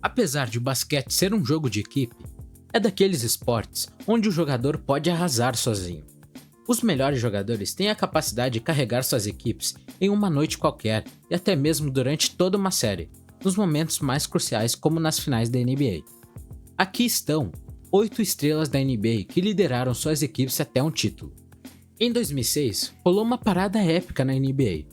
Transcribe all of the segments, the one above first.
Apesar de o basquete ser um jogo de equipe, é daqueles esportes onde o jogador pode arrasar sozinho. Os melhores jogadores têm a capacidade de carregar suas equipes em uma noite qualquer e até mesmo durante toda uma série, nos momentos mais cruciais como nas finais da NBA. Aqui estão 8 estrelas da NBA que lideraram suas equipes até um título. Em 2006, rolou uma parada épica na NBA.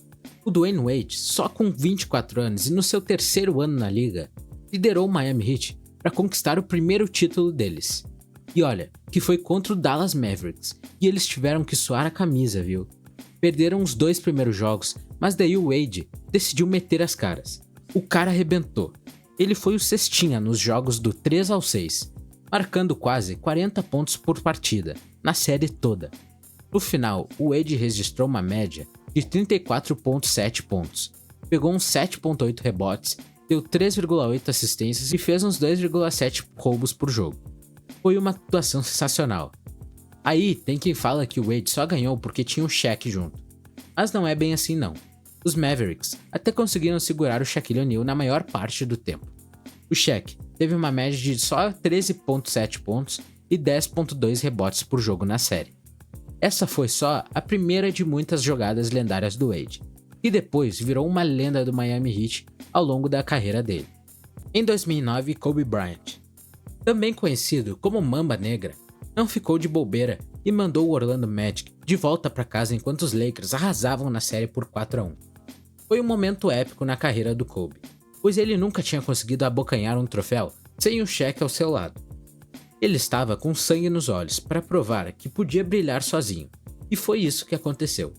O Dwayne Wade, só com 24 anos e no seu terceiro ano na liga, liderou o Miami Heat para conquistar o primeiro título deles. E olha, que foi contra o Dallas Mavericks, e eles tiveram que suar a camisa, viu? Perderam os 2 primeiros jogos, mas daí o Wade decidiu meter as caras. O cara arrebentou. Ele foi o cestinha nos jogos do 3-6, marcando quase 40 pontos por partida, na série toda. No final, o Wade registrou uma média de 34,7 pontos, pegou uns 7,8 rebotes, deu 3,8 assistências e fez uns 2,7 roubos por jogo. Foi uma atuação sensacional. Aí tem quem fala que o Wade só ganhou porque tinha o Shaq junto. Mas não é bem assim não. Os Mavericks até conseguiram segurar o Shaquille O'Neal na maior parte do tempo. O Shaq teve uma média de só 13,7 pontos e 10,2 rebotes por jogo na série. Essa foi só a primeira de muitas jogadas lendárias do Wade, e depois virou uma lenda do Miami Heat ao longo da carreira dele. Em 2009, Kobe Bryant, também conhecido como Mamba Negra, não ficou de bobeira e mandou o Orlando Magic de volta para casa enquanto os Lakers arrasavam na série por 4-1. Foi um momento épico na carreira do Kobe, pois ele nunca tinha conseguido abocanhar um troféu sem o Shaq ao seu lado. Ele estava com sangue nos olhos para provar que podia brilhar sozinho, e foi isso que aconteceu.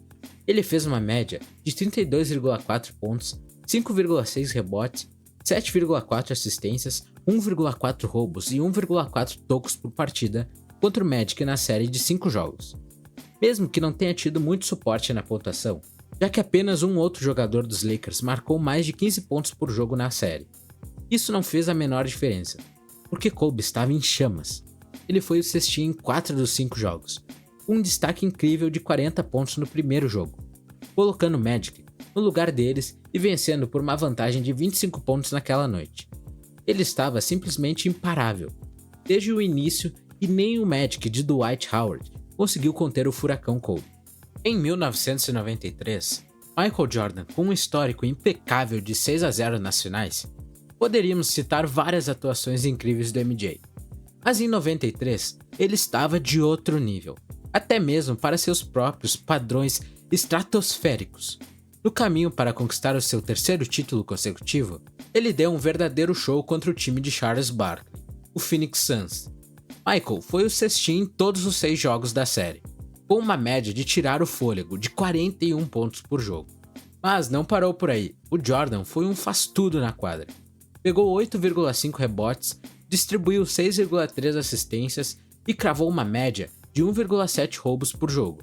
Ele fez uma média de 32,4 pontos, 5,6 rebotes, 7,4 assistências, 1,4 roubos e 1,4 tocos por partida contra o Magic na série de 5 jogos. Mesmo que não tenha tido muito suporte na pontuação, já que apenas um outro jogador dos Lakers marcou mais de 15 pontos por jogo na série. Isso não fez a menor diferença, porque Kobe estava em chamas. Ele foi o cestinha em 4 dos 5 jogos, um destaque incrível de 40 pontos no primeiro jogo, colocando o Magic no lugar deles e vencendo por uma vantagem de 25 pontos naquela noite. Ele estava simplesmente imparável, desde o início, e nem o Magic de Dwight Howard conseguiu conter o furacão Kobe. Em 1993, Michael Jordan, com um histórico impecável de 6-0 nas finais, poderíamos citar várias atuações incríveis do MJ. Mas em 93, ele estava de outro nível, até mesmo para seus próprios padrões estratosféricos. No caminho para conquistar o seu terceiro título consecutivo, ele deu um verdadeiro show contra o time de Charles Barkley, o Phoenix Suns. Michael foi o cestinha em todos os 6 jogos da série, com uma média de tirar o fôlego de 41 pontos por jogo. Mas não parou por aí, o Jordan foi um faz-tudo na quadra. Pegou 8,5 rebotes, distribuiu 6,3 assistências e cravou uma média de 1,7 roubos por jogo.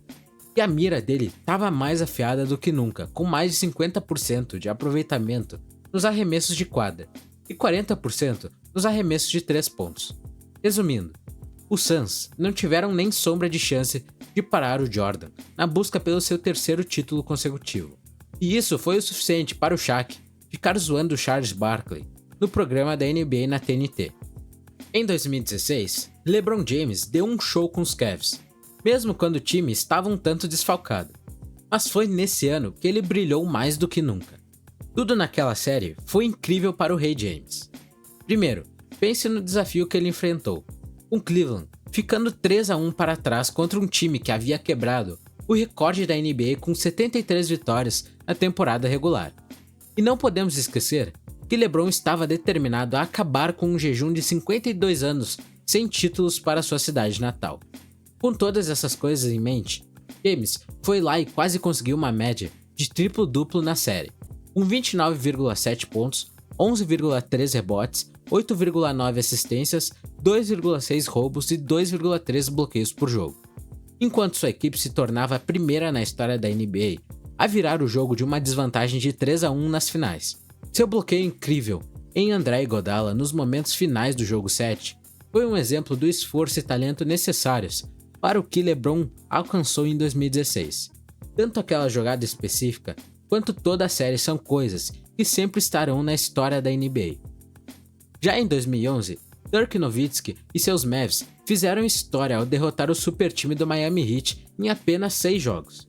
E a mira dele estava mais afiada do que nunca, com mais de 50% de aproveitamento nos arremessos de quadra e 40% nos arremessos de 3 pontos. Resumindo, os Suns não tiveram nem sombra de chance de parar o Jordan na busca pelo seu terceiro título consecutivo. E isso foi o suficiente para o Shaq ficar zoando o Charles Barkley no programa da NBA na TNT. Em 2016, LeBron James deu um show com os Cavs, mesmo quando o time estava um tanto desfalcado. Mas foi nesse ano que ele brilhou mais do que nunca. Tudo naquela série foi incrível para o Rei James. Primeiro, pense no desafio que ele enfrentou, com Cleveland ficando 3-1 para trás contra um time que havia quebrado o recorde da NBA com 73 vitórias na temporada regular. E não podemos esquecer que LeBron estava determinado a acabar com um jejum de 52 anos sem títulos para sua cidade natal. Com todas essas coisas em mente, James foi lá e quase conseguiu uma média de triplo-duplo na série, com 29,7 pontos, 11,3 rebotes, 8,9 assistências, 2,6 roubos e 2,3 bloqueios por jogo. Enquanto sua equipe se tornava a primeira na história da NBA a virar o jogo de uma desvantagem de 3-1 nas finais. Seu bloqueio incrível em André Iguodala nos momentos finais do jogo 7 foi um exemplo do esforço e talento necessários para o que LeBron alcançou em 2016. Tanto aquela jogada específica quanto toda a série são coisas que sempre estarão na história da NBA. Já em 2011, Dirk Nowitzki e seus Mavs fizeram história ao derrotar o super time do Miami Heat em apenas 6 jogos.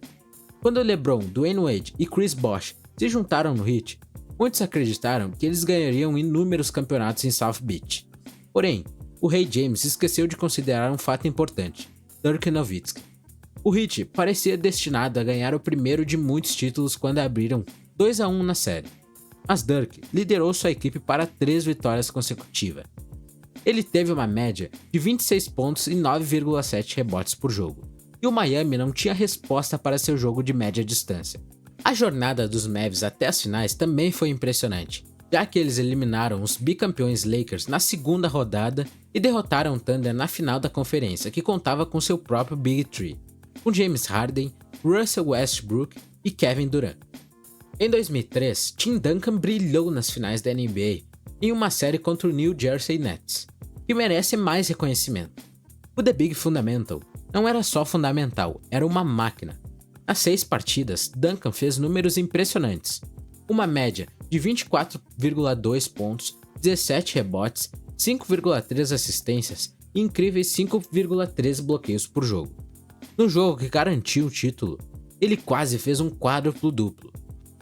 Quando LeBron, Dwayne Wade e Chris Bosh se juntaram no Heat, muitos acreditaram que eles ganhariam inúmeros campeonatos em South Beach. Porém, o Rei James esqueceu de considerar um fato importante: Dirk Nowitzki. O Heat parecia destinado a ganhar o primeiro de muitos títulos quando abriram 2-1 na série, mas Dirk liderou sua equipe para 3 vitórias consecutivas. Ele teve uma média de 26 pontos e 9,7 rebotes por jogo, e o Miami não tinha resposta para seu jogo de média distância. A jornada dos Mavs até as finais também foi impressionante, já que eles eliminaram os bicampeões Lakers na segunda rodada e derrotaram o Thunder na final da conferência, que contava com seu próprio Big Three, com James Harden, Russell Westbrook e Kevin Durant. Em 2003, Tim Duncan brilhou nas finais da NBA em uma série contra o New Jersey Nets, que merece mais reconhecimento. O The Big Fundamental não era só fundamental, era uma máquina. Nas 6 partidas, Duncan fez números impressionantes, uma média de 24,2 pontos, 17 rebotes, 5,3 assistências e incríveis 5,3 bloqueios por jogo. No jogo que garantiu o título, ele quase fez um quádruplo duplo,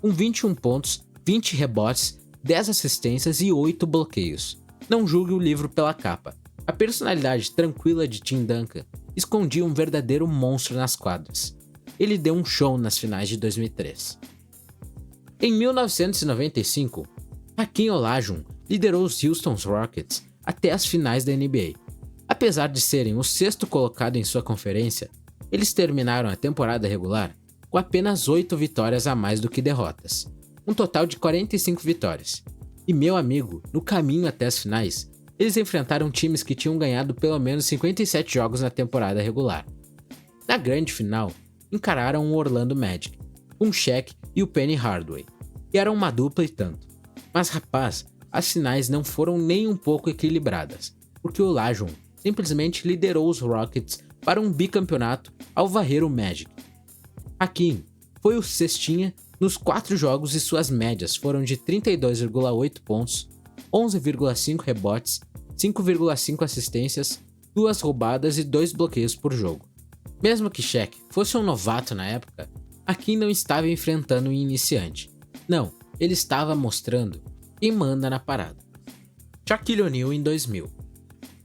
com 21 pontos, 20 rebotes, 10 assistências e 8 bloqueios. Não julgue o livro pela capa. A personalidade tranquila de Tim Duncan escondia um verdadeiro monstro nas quadras. Ele deu um show nas finais de 2003. Em 1995, Hakeem Olajuwon liderou os Houston Rockets até as finais da NBA. Apesar de serem o 6º colocado em sua conferência, eles terminaram a temporada regular com apenas 8 vitórias a mais do que derrotas, um total de 45 vitórias. E meu amigo, no caminho até as finais, eles enfrentaram times que tinham ganhado pelo menos 57 jogos na temporada regular. Na grande final, encararam o Orlando Magic, com Shaq e o Penny Hardaway, que eram uma dupla e tanto. Mas rapaz, as finais não foram nem um pouco equilibradas, porque o Olajuwon simplesmente liderou os Rockets para um bicampeonato ao varrer o Magic. Hakeem foi o cestinha nos 4 jogos e suas médias foram de 32,8 pontos, 11,5 rebotes, 5,5 assistências, 2 roubadas e 2 bloqueios por jogo. Mesmo que Shaq fosse um novato na época, Hakeem não estava enfrentando um iniciante. Não, ele estava mostrando quem manda na parada. Shaquille O'Neal em 2000.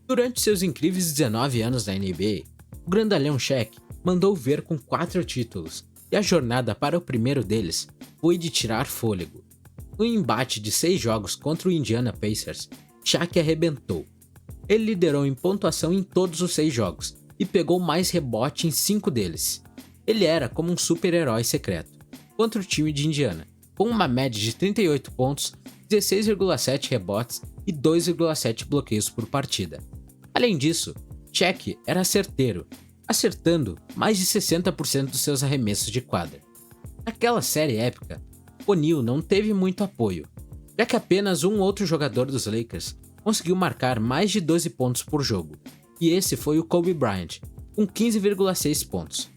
Durante seus incríveis 19 anos na NBA, o grandalhão Shaq mandou ver com 4 títulos, e a jornada para o primeiro deles foi de tirar fôlego. No embate de 6 jogos contra o Indiana Pacers, Shaq arrebentou. Ele liderou em pontuação em todos os 6 jogos e pegou mais rebote em 5 deles. Ele era como um super-herói secreto contra o time de Indiana, com uma média de 38 pontos, 16,7 rebotes e 2,7 bloqueios por partida. Além disso, Shaq era certeiro, acertando mais de 60% dos seus arremessos de quadra. Naquela série épica, O'Neal não teve muito apoio, já que apenas um outro jogador dos Lakers conseguiu marcar mais de 12 pontos por jogo, e esse foi o Kobe Bryant, com 15,6 pontos.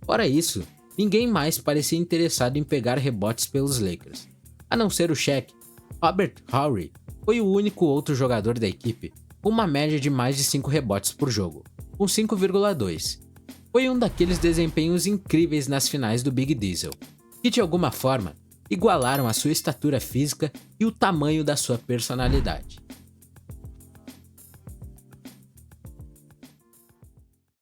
Fora isso, ninguém mais parecia interessado em pegar rebotes pelos Lakers. A não ser o Shaq, Robert Horry foi o único outro jogador da equipe com uma média de mais de 5 rebotes por jogo, com 5,2. Foi um daqueles desempenhos incríveis nas finais do Big Diesel, que de alguma forma igualaram a sua estatura física e o tamanho da sua personalidade.